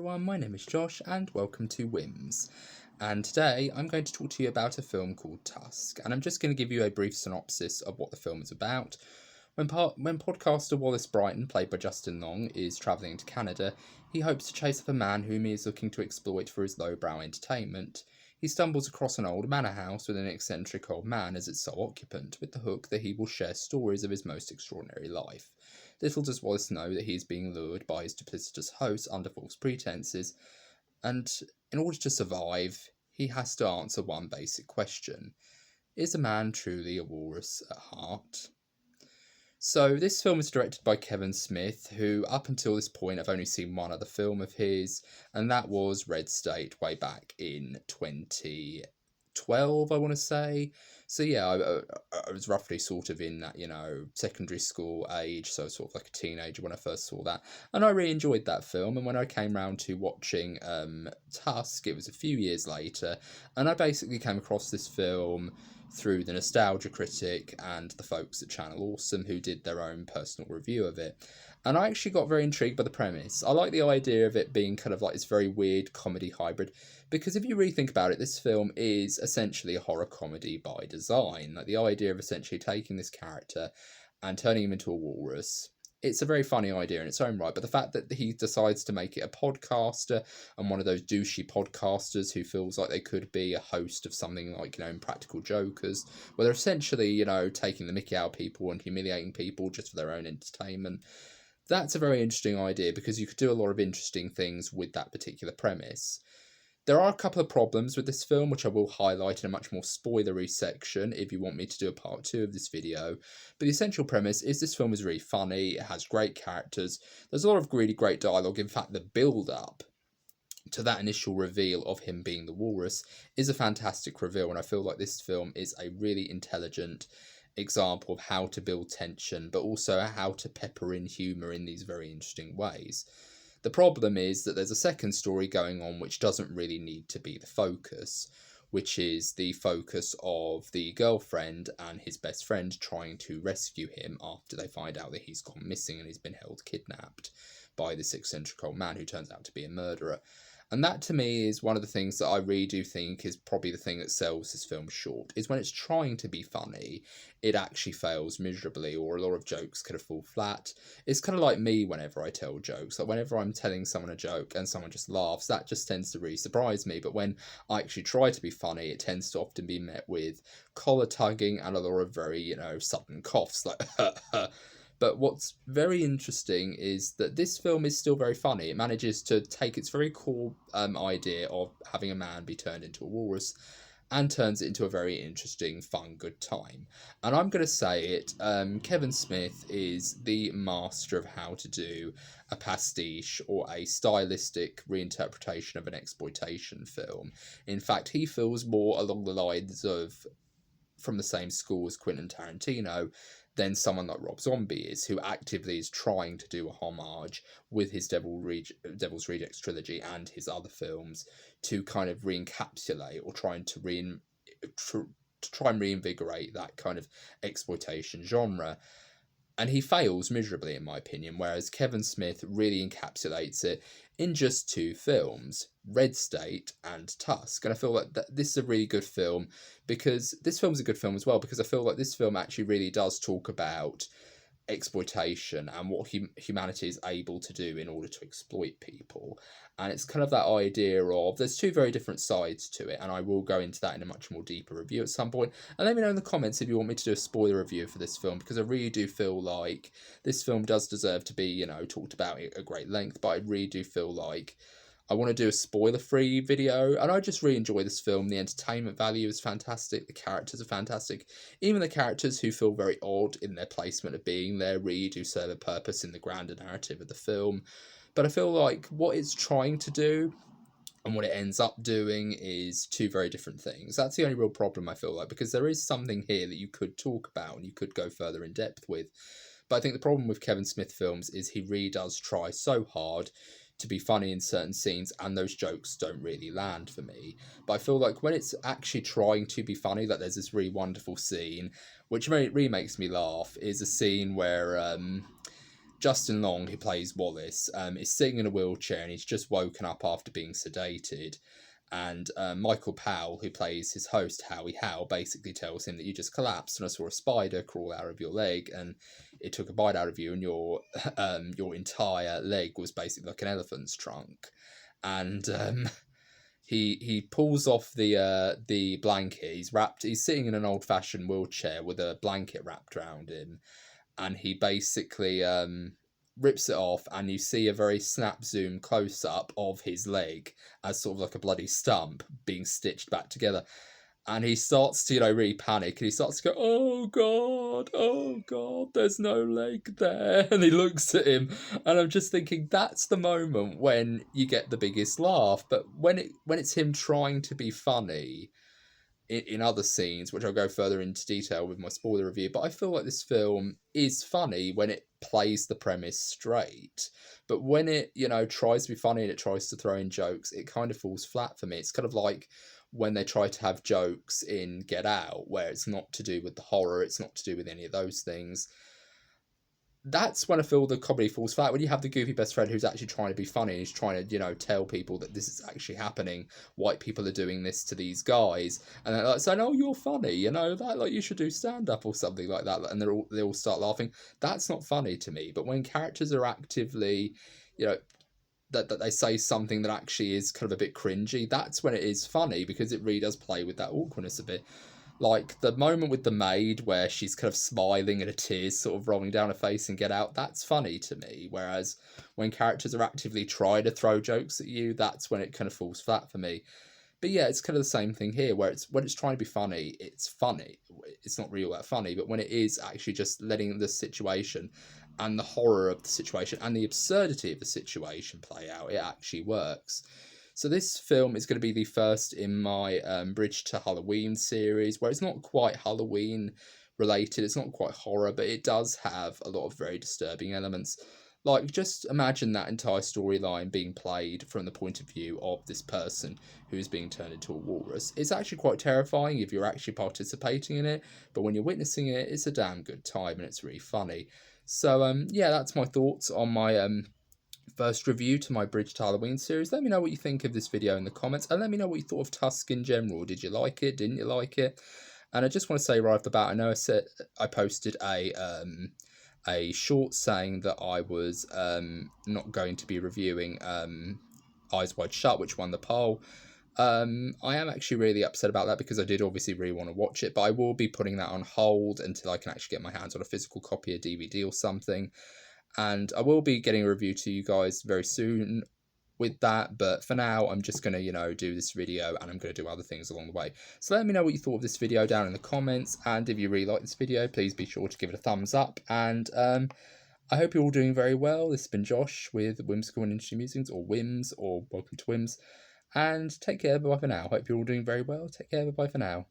everyone, my name is Josh and welcome to WHIMS. And today I'm going to talk to you about a film called Tusk, and I'm just going to give you a brief synopsis of what the film is about. When podcaster Wallace Brighton, played by Justin Long, is travelling to Canada, he hopes to chase up a man whom he is looking to exploit for his lowbrow entertainment. He stumbles across an old manor house with an eccentric old man as its sole occupant, with the hook that he will share stories of his most extraordinary life. Little does Wallace know that he is being lured by his duplicitous host under false pretenses, and in order to survive, he has to answer one basic question. Is a man truly a walrus at heart? So this film is directed by Kevin Smith, who up until this point I've only seen one other film of his, and that was Red State way back in 2012, I want to say. So yeah, I was roughly sort of in that, secondary school age, so sort of like a teenager when I first saw that. And I really enjoyed that film, and when I came round to watching Tusk, it was a few years later, and I basically came across this film through the Nostalgia Critic and the folks at Channel Awesome, who did their own personal review of it. And I actually got very intrigued by the premise. I like the idea of it being kind of like this very weird comedy hybrid, because if you really think about it, this film is essentially a horror comedy by design. Like the idea of essentially taking this character and turning him into a walrus, it's a very funny idea in its own right, but the fact that he decides to make it a podcaster and one of those douchey podcasters who feels like they could be a host of something like, Impractical Jokers, where they're essentially, taking the mickey out of people and humiliating people just for their own entertainment. That's a very interesting idea because you could do a lot of interesting things with that particular premise. There are a couple of problems with this film, which I will highlight in a much more spoilery section if you want me to do a part 2 of this video. But the essential premise is this film is really funny, it has great characters, there's a lot of really great dialogue. In fact, the build-up to that initial reveal of him being the walrus is a fantastic reveal, and I feel like this film is a really intelligent example of how to build tension, but also how to pepper in humour in these very interesting ways. The problem is that there's a second story going on which doesn't really need to be the focus, which is the focus of the girlfriend and his best friend trying to rescue him after they find out that he's gone missing and he's been held kidnapped by this eccentric old man who turns out to be a murderer. And that, to me, is one of the things that I really do think is probably the thing that sells this film short, is when it's trying to be funny, it actually fails miserably, or a lot of jokes kind of fall flat. It's kind of like me whenever I tell jokes. Like, whenever I'm telling someone a joke and someone just laughs, that just tends to really surprise me. But when I actually try to be funny, it tends to often be met with collar tugging and a lot of very, sudden coughs, like, But what's very interesting is that this film is still very funny. It manages to take its very core idea of having a man be turned into a walrus and turns it into a very interesting, fun, good time. And I'm going to say it, Kevin Smith is the master of how to do a pastiche or a stylistic reinterpretation of an exploitation film. In fact, he feels more along the lines of from the same school as Quentin Tarantino than someone like Rob Zombie is, who actively is trying to do a homage with his Devil's Rejects trilogy and his other films to kind of re-encapsulate or try and reinvigorate that kind of exploitation genre. And he fails miserably, in my opinion, whereas Kevin Smith really encapsulates it in just 2 films, Red State and Tusk. And I feel like this is a really good film, because this film's a good film as well, because I feel like this film actually really does talk about exploitation and what humanity is able to do in order to exploit people. And it's kind of that idea of there's 2 very different sides to it, and I will go into that in a much more deeper review at some point. And let me know in the comments if you want me to do a spoiler review for this film, because I really do feel like this film does deserve to be, talked about at great length, but I really do feel like I want to do a spoiler-free video, and I just really enjoy this film. The entertainment value is fantastic, the characters are fantastic. Even the characters who feel very odd in their placement of being there really do serve a purpose in the grander narrative of the film. But I feel like what it's trying to do and what it ends up doing is 2 very different things. That's the only real problem, I feel like, because there is something here that you could talk about and you could go further in depth with. But I think the problem with Kevin Smith films is he really does try so hard to be funny in certain scenes, and those jokes don't really land for me. But I feel like when it's actually trying to be funny, like there's this really wonderful scene, which really makes me laugh, is a scene where Justin Long, who plays Wallace, is sitting in a wheelchair and he's just woken up after being sedated. And Michael Powell, who plays his host, Howie Howe, basically tells him that you just collapsed and I saw a spider crawl out of your leg and it took a bite out of you, and your entire leg was basically like an elephant's trunk. And he pulls off the blanket. He's sitting in an old-fashioned wheelchair with a blanket wrapped around him, and he basically rips it off, and you see a very snap zoom close up of his leg as sort of like a bloody stump being stitched back together. And he starts to, really panic, and he starts to go, oh God, there's no leg there. And he looks at him, and I'm just thinking, that's the moment when you get the biggest laugh. But when it's him trying to be funny in other scenes, which I'll go further into detail with my spoiler review, but I feel like this film is funny when it plays the premise straight. But when it, tries to be funny and it tries to throw in jokes, it kind of falls flat for me. It's kind of like when they try to have jokes in Get Out, where it's not to do with the horror, it's not to do with any of those things. That's when I feel the comedy falls flat. When you have the goofy best friend who's actually trying to be funny, he's trying to, tell people that this is actually happening. White people are doing this to these guys, and they're like saying, "Oh, you're funny," that like you should do stand up or something like that, and they all start laughing. That's not funny to me. But when characters are actively, that they say something that actually is kind of a bit cringy, that's when it is funny, because it really does play with that awkwardness a bit. Like the moment with the maid where she's kind of smiling and a tear's sort of rolling down her face and Get Out, that's funny to me. Whereas when characters are actively trying to throw jokes at you, that's when it kind of falls flat for me. But yeah, it's kind of the same thing here, where when it's trying to be funny, it's funny. It's not really that funny, but when it is actually just letting the situation and the horror of the situation and the absurdity of the situation play out, it actually works. So this film is going to be the first in my Bridge2Halloween series, where it's not quite Halloween related, it's not quite horror, but it does have a lot of very disturbing elements. Like, just imagine that entire storyline being played from the point of view of this person who's being turned into a walrus. It's actually quite terrifying if you're actually participating in it, but when you're witnessing it, it's a damn good time and it's really funny. So, yeah, that's my thoughts on my first review to my Bridge2Halloween series. Let me know what you think of this video in the comments, and let me know what you thought of Tusk in general. Did you like it? Didn't you like it? And I just want to say right off the bat, I know I posted a short saying that I was not going to be reviewing Eyes Wide Shut, which won the poll. I am actually really upset about that, because I did obviously really want to watch it, but I will be putting that on hold until I can actually get my hands on a physical copy, a DVD or something. And I will be getting a review to you guys very soon with that, but for now I'm just going to, do this video, and I'm going to do other things along the way. So let me know what you thought of this video down in the comments, and if you really like this video, please be sure to give it a thumbs up, and I hope you're all doing very well. This has been Josh with Whimsical and Interesting Musings, or WHIMS, or welcome to WHIMS, and take care, bye for now. Hope you're all doing very well. Take care, bye for now.